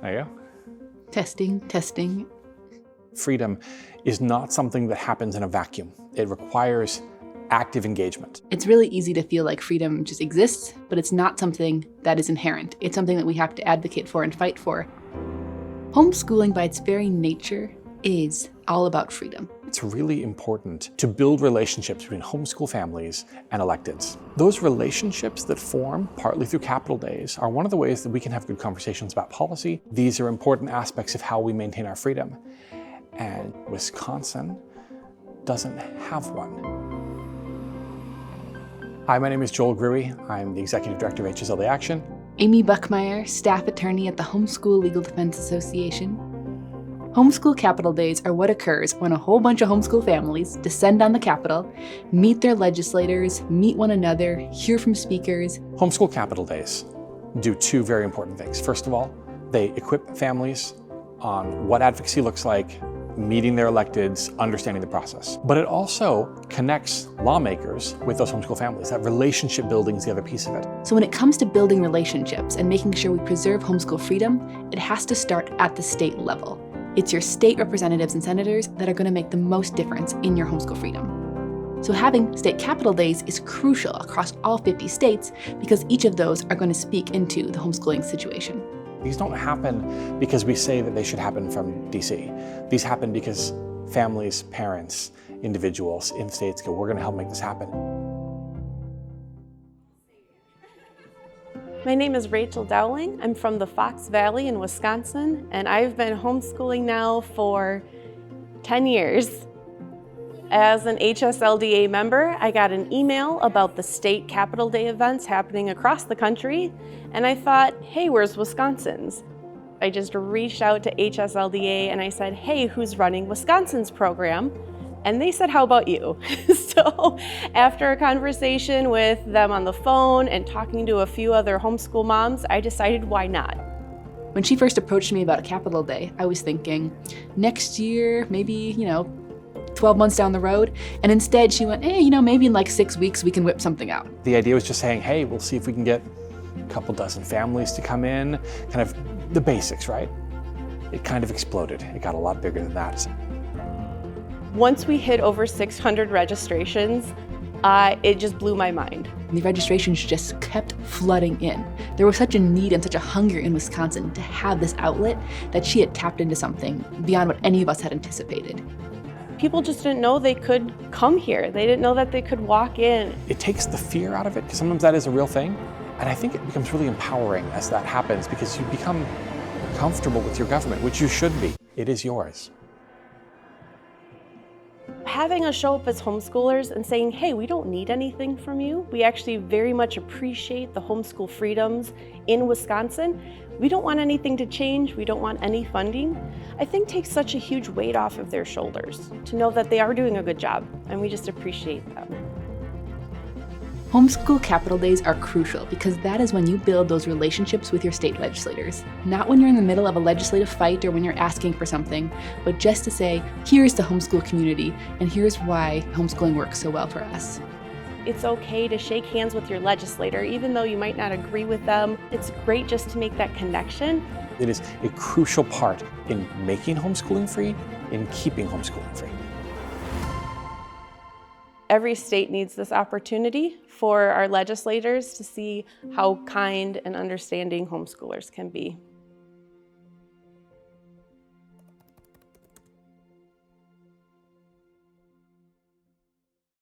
There you go. Testing, testing. Freedom is not something that happens in a vacuum. It requires active engagement. It's really easy to feel like freedom just exists, but it's not something that is inherent. It's something that we have to advocate for and fight for. Homeschooling, by its very nature, is all about freedom. It's really important to build relationships between homeschool families and electeds. Those relationships that form, partly through capital days, are one of the ways that we can have good conversations about policy. These are important aspects of how we maintain our freedom. And Wisconsin doesn't have one. Hi, my name is Joel Gruey. I'm the Executive Director of HSLD Action. Amy Buckmeyer, Staff Attorney at the Homeschool Legal Defense Association. Homeschool Capital Days are what occurs when a whole bunch of homeschool families descend on the Capitol, meet their legislators, meet one another, hear from speakers. Homeschool Capital Days do two very important things. First of all, they equip families on what advocacy looks like, meeting their electeds, understanding the process. But it also connects lawmakers with those homeschool families. That relationship building is the other piece of it. So when it comes to building relationships and making sure we preserve homeschool freedom, it has to start at the state level. It's your state representatives and senators that are going to make the most difference in your homeschool freedom. So having state capital days is crucial across all 50 states because each of those are going to speak into the homeschooling situation. These don't happen because we say that they should happen from DC. These happen because families, parents, individuals in states go, we're going to help make this happen. My name is Rachel Dowling. I'm from the Fox Valley in Wisconsin, and I've been homeschooling now for 10 years. As an HSLDA member, I got an email about the state Capital Day events happening across the country, and I thought, hey, where's Wisconsin's? I just reached out to HSLDA and I said, hey, who's running Wisconsin's program? And they said, how about you? So after a conversation with them on the phone and talking to a few other homeschool moms, I decided why not. When she first approached me about a Capital Day, I was thinking, next year, maybe, 12 months down the road. And instead she went, hey, maybe in like 6 weeks we can whip something out. The idea was just saying, hey, we'll see if we can get a couple dozen families to come in, kind of the basics, right? It kind of exploded. It got a lot bigger than that. Once we hit over 600 registrations, it just blew my mind. The registrations just kept flooding in. There was such a need and such a hunger in Wisconsin to have this outlet that she had tapped into something beyond what any of us had anticipated. People just didn't know they could come here. They didn't know that they could walk in. It takes the fear out of it, because sometimes that is a real thing. And I think it becomes really empowering as that happens, because you become comfortable with your government, which you should be. It is yours. Having us show up as homeschoolers and saying, hey, we don't need anything from you. We actually very much appreciate the homeschool freedoms in Wisconsin. We don't want anything to change. We don't want any funding. I think takes such a huge weight off of their shoulders to know that they are doing a good job, and we just appreciate them. Homeschool Capital Days are crucial because that is when you build those relationships with your state legislators. Not when you're in the middle of a legislative fight or when you're asking for something, but just to say, here's the homeschool community and here's why homeschooling works so well for us. It's okay to shake hands with your legislator, even though you might not agree with them. It's great just to make that connection. It is a crucial part in making homeschooling free, in keeping homeschooling free. Every state needs this opportunity for our legislators to see how kind and understanding homeschoolers can be.